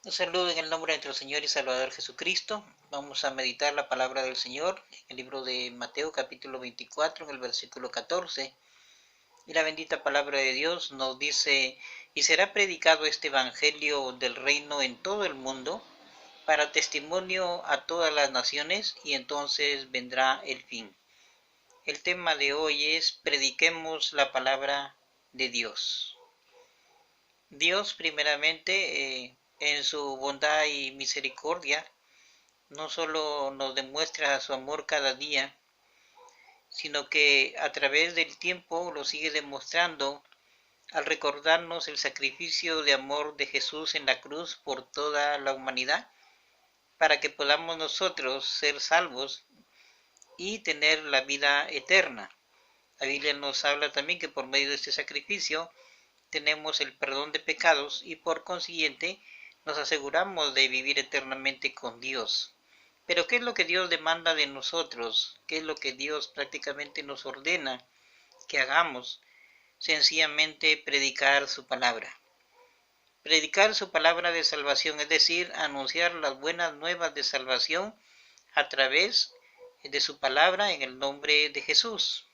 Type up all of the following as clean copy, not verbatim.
Un saludo en el nombre de nuestro Señor y Salvador Jesucristo. Vamos a meditar la palabra del Señor en el libro de Mateo capítulo 24 en el versículo 14. Y la bendita palabra de Dios nos dice, y será predicado este evangelio del reino en todo el mundo para testimonio a todas las naciones y entonces vendrá el fin. El tema de hoy es prediquemos la palabra de Dios. Dios primeramente en su bondad y misericordia no solo nos demuestra su amor cada día, sino que a través del tiempo lo sigue demostrando al recordarnos el sacrificio de amor de Jesús en la cruz por toda la humanidad, para que podamos nosotros ser salvos y tener la vida eterna. La Biblia nos habla también que por medio de este sacrificio tenemos el perdón de pecados y por consiguiente nos aseguramos de vivir eternamente con Dios. Pero ¿qué es lo que Dios demanda de nosotros? ¿Qué es lo que Dios prácticamente nos ordena que hagamos? Sencillamente predicar su palabra. Predicar su palabra de salvación, es decir, anunciar las buenas nuevas de salvación a través de su palabra en el nombre de Jesús.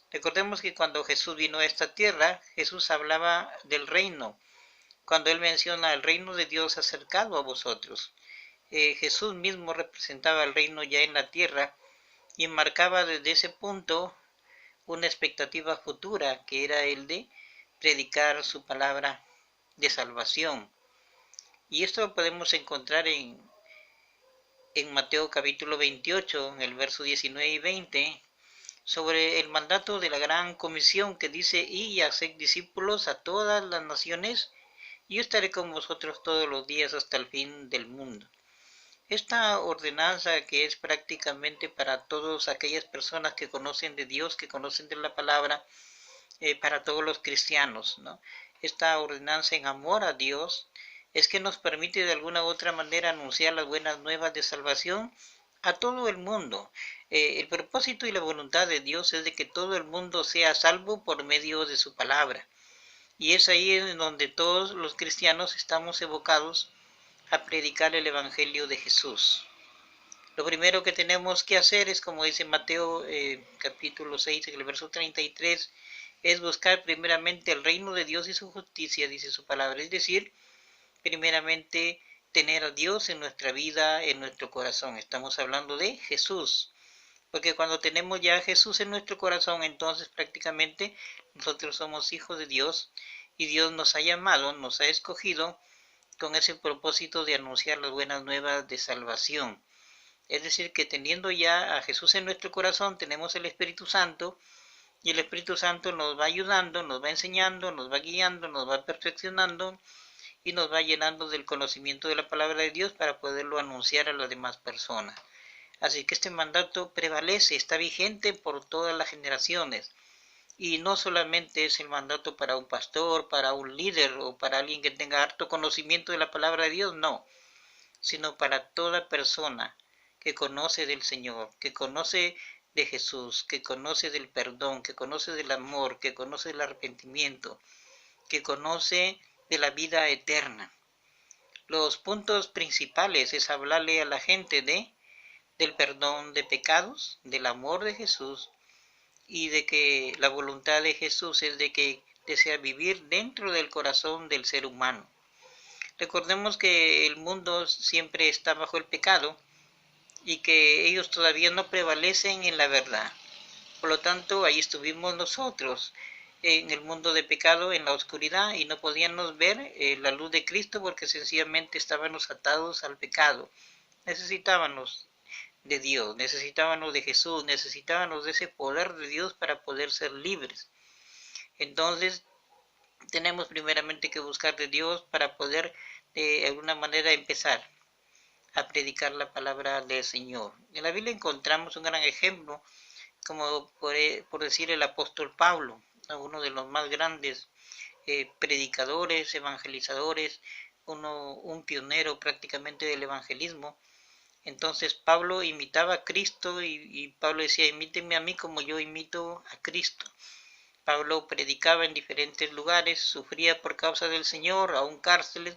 Recordemos que cuando Jesús vino a esta tierra, Jesús hablaba del reino. Cuando él menciona el reino de Dios acercado a vosotros, Jesús mismo representaba el reino ya en la tierra y marcaba desde ese punto una expectativa futura que era el de predicar su palabra de salvación. Y esto lo podemos encontrar en Mateo capítulo 28, en el verso 19 y 20, sobre el mandato de la gran comisión que dice, y haced discípulos a todas las naciones, y yo estaré con vosotros todos los días hasta el fin del mundo. Esta ordenanza que es prácticamente para todas aquellas personas que conocen de Dios, que conocen de la palabra, para todos los cristianos, ¿no? Esta ordenanza en amor a Dios es que nos permite de alguna u otra manera anunciar las buenas nuevas de salvación a todo el mundo. El propósito y la voluntad de Dios es de que todo el mundo sea salvo por medio de su palabra. Y es ahí en donde todos los cristianos estamos evocados a predicar el Evangelio de Jesús. Lo primero que tenemos que hacer es, como dice Mateo capítulo 6, en el verso 33, es buscar primeramente el reino de Dios y su justicia, dice su palabra. Es decir, primeramente tener a Dios en nuestra vida, en nuestro corazón. Estamos hablando de Jesús. Porque cuando tenemos ya a Jesús en nuestro corazón, entonces prácticamente nosotros somos hijos de Dios y Dios nos ha llamado, nos ha escogido con ese propósito de anunciar las buenas nuevas de salvación. Es decir, que teniendo ya a Jesús en nuestro corazón, tenemos el Espíritu Santo, y el Espíritu Santo nos va ayudando, nos va enseñando, nos va guiando, nos va perfeccionando y nos va llenando del conocimiento de la palabra de Dios para poderlo anunciar a las demás personas. Así que este mandato prevalece, está vigente por todas las generaciones. Y no solamente es el mandato para un pastor, para un líder o para alguien que tenga harto conocimiento de la palabra de Dios, no, sino para toda persona que conoce del Señor, que conoce de Jesús, que conoce del perdón, que conoce del amor, que conoce del arrepentimiento, que conoce de la vida eterna. Los puntos principales es hablarle a la gente del perdón de pecados, del amor de Jesús y de que la voluntad de Jesús es de que desea vivir dentro del corazón del ser humano. Recordemos que el mundo siempre está bajo el pecado y que ellos todavía no prevalecen en la verdad. Por lo tanto, ahí estuvimos nosotros en el mundo de pecado, en la oscuridad, y no podíamos ver la luz de Cristo porque sencillamente estábamos atados al pecado. Necesitábamos de Dios, necesitábamos de Jesús, necesitábamos de ese poder de Dios para poder ser libres. Entonces, tenemos primeramente que buscar de Dios para poder de alguna manera empezar a predicar la palabra del Señor. En la Biblia encontramos un gran ejemplo, como por decir el apóstol Pablo, uno de los más grandes predicadores, evangelizadores, un pionero prácticamente del evangelismo. Entonces Pablo imitaba a Cristo y Pablo decía, imítenme a mí como yo imito a Cristo. Pablo predicaba en diferentes lugares, sufría por causa del Señor, aún cárceles,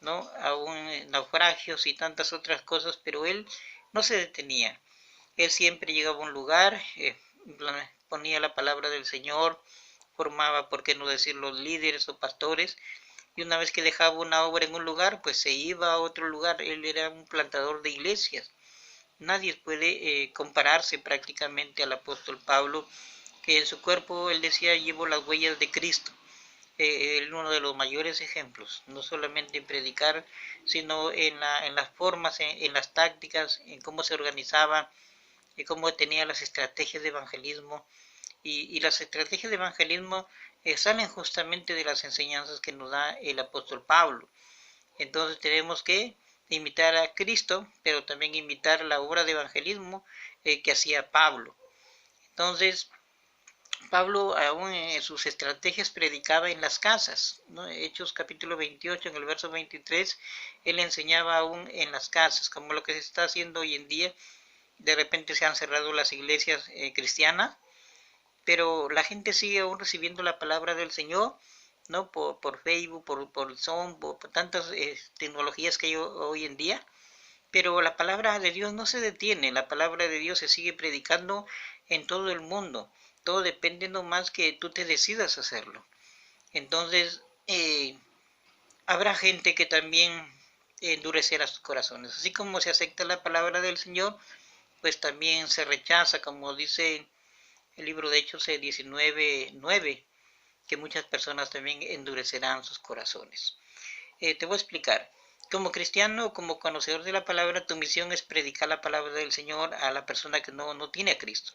¿no? Aún naufragios y tantas otras cosas, pero él no se detenía. Él siempre llegaba a un lugar, ponía la palabra del Señor, formaba, por qué no decir, los líderes o pastores, y una vez que dejaba una obra en un lugar, pues se iba a otro lugar. Él era un plantador de iglesias. Nadie puede compararse prácticamente al apóstol Pablo, que en su cuerpo, él decía, llevo las huellas de Cristo. Uno de los mayores ejemplos, no solamente en predicar, sino en las formas, en las tácticas, en cómo se organizaba, en cómo tenía las estrategias de evangelismo. Y las estrategias de evangelismo salen justamente de las enseñanzas que nos da el apóstol Pablo. Entonces tenemos que imitar a Cristo, pero también imitar la obra de evangelismo que hacía Pablo. Entonces, Pablo aún en sus estrategias predicaba en las casas, ¿no? Hechos capítulo 28, en el verso 23, él enseñaba aún en las casas, como lo que se está haciendo hoy en día. De repente se han cerrado las iglesias cristianas, pero la gente sigue aún recibiendo la palabra del Señor, ¿no? Por Facebook, por Zoom, por tantas tecnologías que hay hoy en día, pero la palabra de Dios no se detiene, la palabra de Dios se sigue predicando en todo el mundo. Todo depende nomás que tú te decidas hacerlo. Entonces, habrá gente que también endurecerá sus corazones. Así como se acepta la palabra del Señor, pues también se rechaza, como dice el libro de Hechos 19:9, que muchas personas también endurecerán sus corazones. Te voy a explicar. Como cristiano, como conocedor de la palabra, tu misión es predicar la palabra del Señor a la persona que no tiene a Cristo.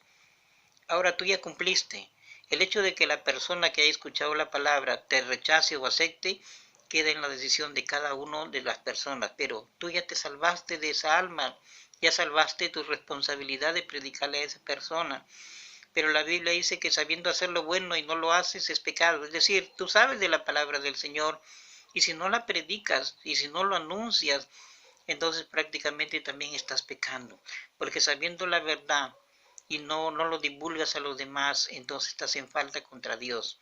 Ahora tú ya cumpliste. El hecho de que la persona que haya escuchado la palabra te rechace o acepte, queda en la decisión de cada uno de las personas. Pero tú ya te salvaste de esa alma, ya salvaste tu responsabilidad de predicarle a esa persona. Pero la Biblia dice que sabiendo hacer lo bueno y no lo haces es pecado. Es decir, tú sabes de la palabra del Señor, y si no la predicas y si no lo anuncias, entonces prácticamente también estás pecando. Porque sabiendo la verdad y no lo divulgas a los demás, entonces estás en falta contra Dios.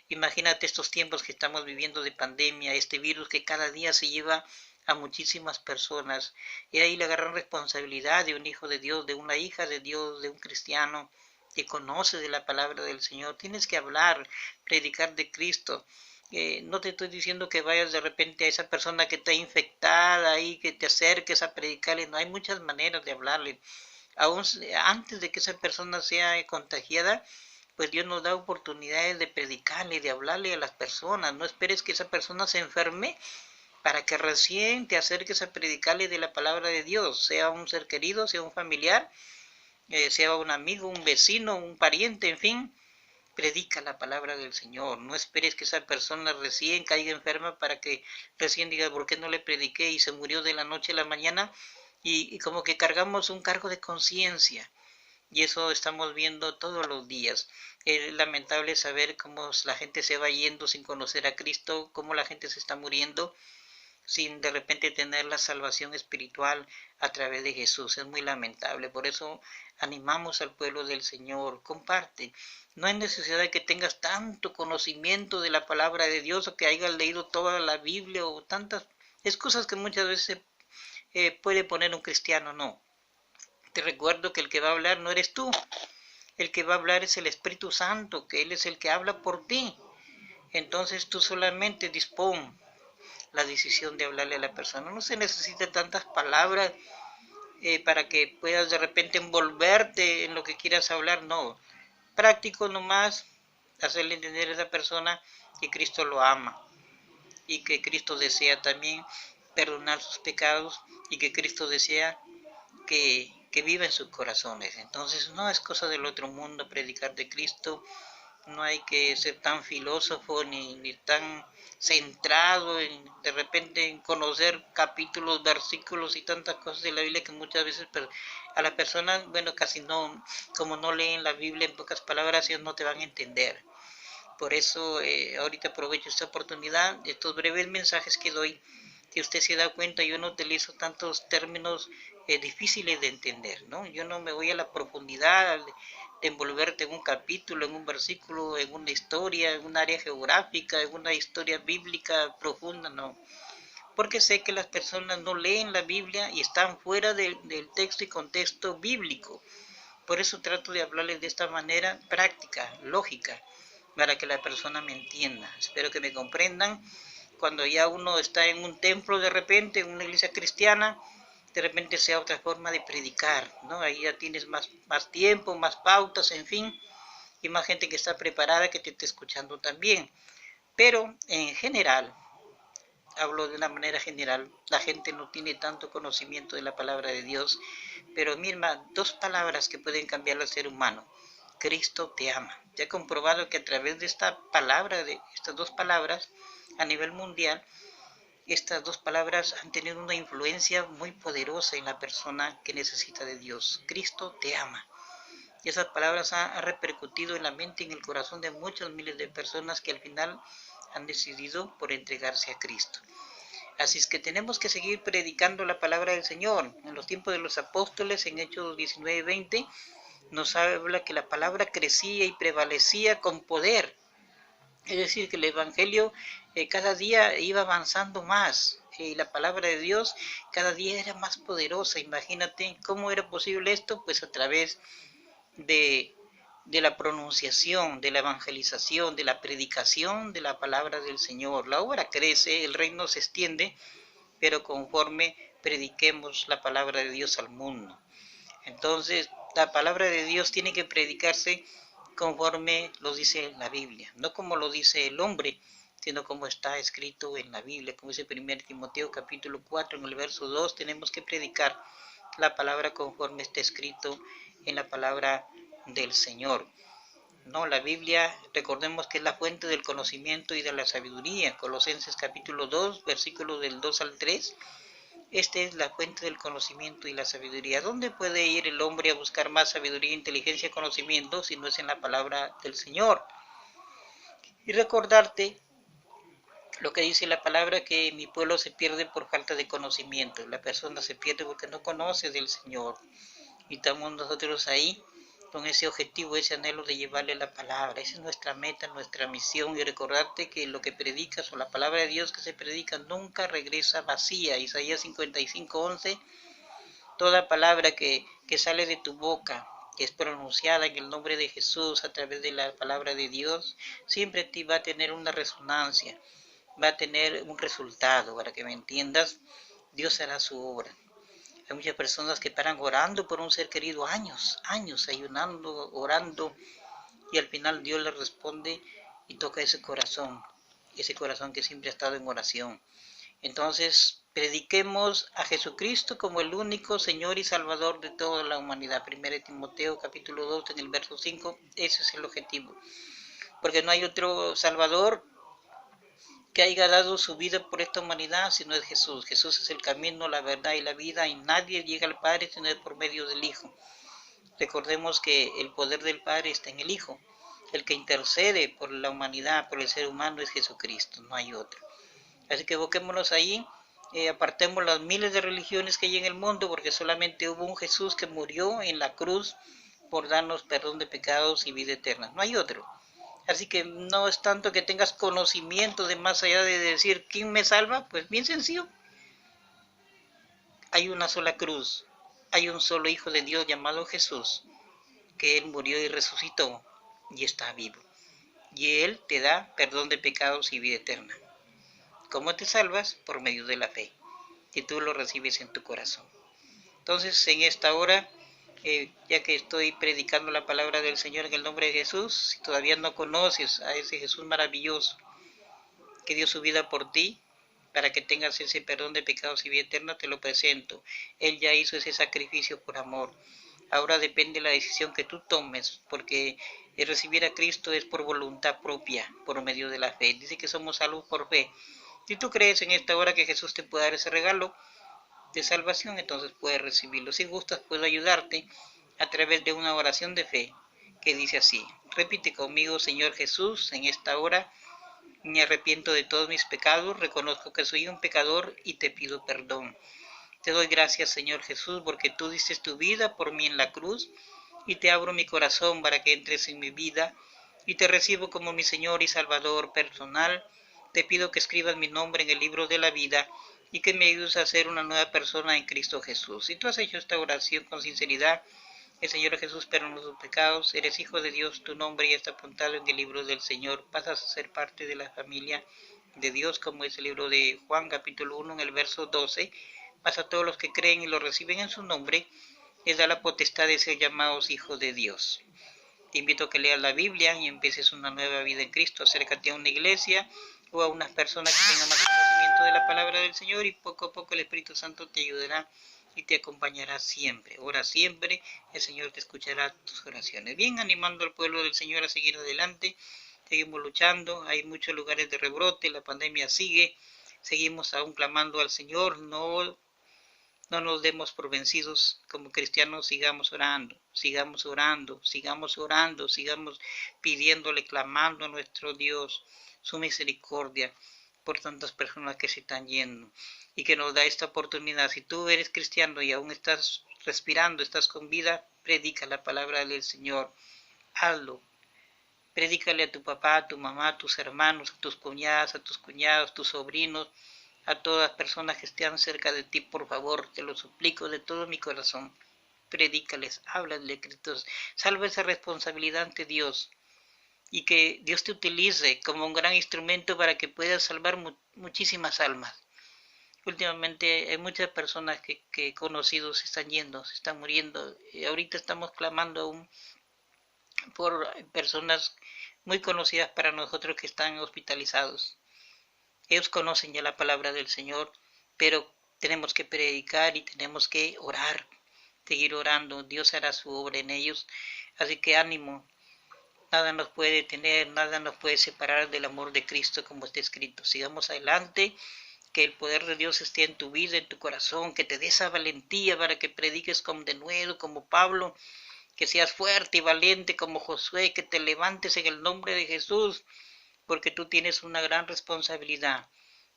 Imagínate estos tiempos que estamos viviendo de pandemia, este virus que cada día se lleva a muchísimas personas, y ahí la gran responsabilidad de un hijo de Dios, de una hija de Dios, de un cristiano que conoce de la palabra del Señor. Tienes que hablar, predicar de Cristo. No te estoy diciendo que vayas de repente a esa persona que está infectada y que te acerques a predicarle. No, hay muchas maneras de hablarle. Aún antes de que esa persona sea contagiada, pues Dios nos da oportunidades de predicarle, de hablarle a las personas. No esperes que esa persona se enferme para que recién te acerques a predicarle de la palabra de Dios, sea un ser querido, sea un familiar, sea un amigo, un vecino, un pariente, en fin. Predica la palabra del Señor. No esperes que esa persona recién caiga enferma para que recién diga, ¿por qué no le prediqué? Y se murió de la noche a la mañana. Y como que cargamos un cargo de conciencia. Y eso estamos viendo todos los días. Es lamentable saber cómo la gente se va yendo sin conocer a Cristo, cómo la gente se está muriendo sin de repente tener la salvación espiritual a través de Jesús. Es muy lamentable. Por eso animamos al pueblo del Señor. Comparte. No hay necesidad de que tengas tanto conocimiento de la palabra de Dios o que hayas leído toda la Biblia o tantas excusas que muchas veces puede poner un cristiano. No. Te recuerdo que el que va a hablar no eres tú. El que va a hablar es el Espíritu Santo, que Él es el que habla por ti. Entonces tú solamente dispón la decisión de hablarle a la persona. No se necesita tantas palabras para que puedas de repente envolverte en lo que quieras hablar, no. Práctico nomás, hacerle entender a esa persona que Cristo lo ama y que Cristo desea también perdonar sus pecados y que Cristo desea que viva en sus corazones. Entonces no es cosa del otro mundo predicar de Cristo. No hay que ser tan filósofo ni tan centrado en de repente en conocer capítulos, versículos y tantas cosas de la Biblia que muchas veces a las personas, bueno, casi no, como no leen la Biblia, en pocas palabras, ellos no te van a entender. Por eso ahorita aprovecho esta oportunidad, estos breves mensajes que doy, que usted se da cuenta, yo no utilizo tantos términos difíciles de entender, ¿no? Yo no me voy a la profundidad de envolverte en un capítulo, en un versículo, en una historia, en un área geográfica, en una historia bíblica profunda, no. porque sé que las personas no leen la Biblia y están fuera del texto y contexto bíblico. Por eso trato de hablarles de esta manera práctica, lógica, para que la persona me entienda. Espero que me comprendan. Cuando ya uno está en un templo de repente, en una iglesia cristiana, de repente sea otra forma de predicar, ¿no? Ahí ya tienes más tiempo, más pautas, en fin, y más gente que está preparada que te esté escuchando también. Pero en general, hablo de una manera general, la gente no tiene tanto conocimiento de la palabra de Dios, pero mira, dos palabras que pueden cambiar al ser humano. Cristo te ama. Ya he comprobado que a través de esta palabra, de estas dos palabras, a nivel mundial, estas dos palabras han tenido una influencia muy poderosa en la persona que necesita de Dios. Cristo te ama. Y esas palabras han repercutido en la mente y en el corazón de muchos miles de personas que al final han decidido por entregarse a Cristo. Así es que tenemos que seguir predicando la palabra del Señor. En los tiempos de los apóstoles, en Hechos 19:20, nos habla que la palabra crecía y prevalecía con poder. Es decir, que el Evangelio cada día iba avanzando más. Y la palabra de Dios cada día era más poderosa. Imagínate cómo era posible esto, pues a través de la pronunciación, de la evangelización, de la predicación de la palabra del Señor. La obra crece, el reino se extiende, pero conforme prediquemos la palabra de Dios al mundo. Entonces, la palabra de Dios tiene que predicarse conforme lo dice la Biblia, no como lo dice el hombre, sino como está escrito en la Biblia. Como dice 1 Timoteo capítulo 4, en el verso 2, tenemos que predicar la palabra conforme está escrito en la palabra del Señor. No, la Biblia, recordemos que es la fuente del conocimiento y de la sabiduría. Colosenses capítulo 2, versículos del 2 al 3. Esta es la fuente del conocimiento y la sabiduría. ¿Dónde puede ir el hombre a buscar más sabiduría, inteligencia y conocimiento si no es en la palabra del Señor? Y recordarte lo que dice la palabra, que mi pueblo se pierde por falta de conocimiento. La persona se pierde porque no conoce del Señor. Y estamos nosotros ahí con ese objetivo, ese anhelo de llevarle la palabra. Esa es nuestra meta, nuestra misión. Y recordarte que lo que predicas o la palabra de Dios que se predica nunca regresa vacía. Isaías 55:11, toda palabra que sale de tu boca, que es pronunciada en el nombre de Jesús a través de la palabra de Dios, siempre te va a tener una resonancia, va a tener un resultado. Para que me entiendas, Dios hará su obra. Hay muchas personas que paran orando por un ser querido años, ayunando, orando, y al final Dios les responde y toca ese corazón que siempre ha estado en oración. Entonces, prediquemos a Jesucristo como el único Señor y Salvador de toda la humanidad. 1 Timoteo capítulo 2, en el verso 5, ese es el objetivo. Porque no hay otro Salvador que haya dado su vida por esta humanidad, sino es Jesús. Jesús es el camino, la verdad y la vida, y nadie llega al Padre sino es por medio del Hijo. Recordemos que el poder del Padre está en el Hijo. El que intercede por la humanidad, por el ser humano, es Jesucristo, no hay otro. Así que evoquémonos ahí, apartemos las miles de religiones que hay en el mundo, porque solamente hubo un Jesús que murió en la cruz por darnos perdón de pecados y vida eterna. No hay otro. Así que no es tanto que tengas conocimiento de más allá de decir ¿quién me salva? Pues bien sencillo. Hay una sola cruz, hay un solo Hijo de Dios llamado Jesús, que Él murió y resucitó y está vivo. Y Él te da perdón de pecados y vida eterna. ¿Cómo te salvas? Por medio de la fe, que tú lo recibes en tu corazón. Entonces, en esta hora, ya que estoy predicando la palabra del Señor en el nombre de Jesús, si todavía no conoces a ese Jesús maravilloso que dio su vida por ti, para que tengas ese perdón de pecados y vida eterna, te lo presento. Él ya hizo ese sacrificio por amor. Ahora depende la decisión que tú tomes, porque el recibir a Cristo es por voluntad propia, por medio de la fe. Dice que somos salvos por fe. Si tú crees en esta hora que Jesús te puede dar ese regalo de salvación, entonces puedes recibirlo. Si gustas, puedo ayudarte a través de una oración de fe que dice así: repite conmigo: Señor Jesús, en esta hora me arrepiento de todos mis pecados, reconozco que soy un pecador y te pido perdón. Te doy gracias, Señor Jesús, porque tú diste tu vida por mí en la cruz, y te abro mi corazón para que entres en mi vida y te recibo como mi Señor y Salvador personal. Te pido que escribas mi nombre en el libro de la vida y que me ayudes a ser una nueva persona en Cristo Jesús. Si tú has hecho esta oración con sinceridad, el Señor Jesús perdona tus pecados, eres hijo de Dios, tu nombre ya está apuntado en el libro del Señor, pasas a ser parte de la familia de Dios, como es el libro de Juan capítulo 1 en el verso 12, pasa a todos los que creen y lo reciben en su nombre, les da la potestad de ser llamados hijos de Dios. Te invito a que leas la Biblia y empieces una nueva vida en Cristo. Acércate a una iglesia o a unas personas que tengan más conocimiento de la palabra del Señor y poco a poco el Espíritu Santo te ayudará y te acompañará siempre. Ora siempre, el Señor te escuchará tus oraciones. Bien, animando al pueblo del Señor a seguir adelante. Seguimos luchando, hay muchos lugares de rebrote, la pandemia sigue. Seguimos aún clamando al Señor, no nos demos por vencidos como cristianos, sigamos orando, sigamos orando, sigamos orando, sigamos pidiéndole, clamando a nuestro Dios su misericordia por tantas personas que se están yendo y que nos da esta oportunidad. Si tú eres cristiano y aún estás respirando, estás con vida, predica la palabra del Señor, hazlo. Predícale a tu papá, a tu mamá, a tus hermanos, a tus cuñadas, a tus cuñados, tus sobrinos, a todas las personas que estén cerca de ti, por favor, te lo suplico de todo mi corazón. Predícales, háblale, Cristo, salva esa responsabilidad ante Dios y que Dios te utilice como un gran instrumento para que puedas salvar muchísimas almas. Últimamente hay muchas personas que he conocido se están yendo, se están muriendo. Y ahorita estamos clamando aún por personas muy conocidas para nosotros que están hospitalizados. Ellos conocen ya la palabra del Señor, pero tenemos que predicar y tenemos que orar, seguir orando. Dios hará su obra en ellos. Así que ánimo, nada nos puede detener, nada nos puede separar del amor de Cristo como está escrito. Sigamos adelante, que el poder de Dios esté en tu vida, en tu corazón, que te dé esa valentía para que prediques como denuedo, como Pablo, que seas fuerte y valiente como Josué, que te levantes en el nombre de Jesús, porque tú tienes una gran responsabilidad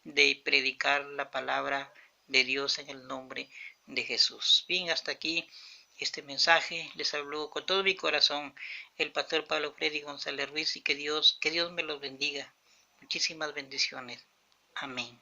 de predicar la palabra de Dios en el nombre de Jesús. Bien, hasta aquí este mensaje. Les hablo con todo mi corazón el pastor Pablo Freddy González Ruiz y que Dios me los bendiga. Muchísimas bendiciones. Amén.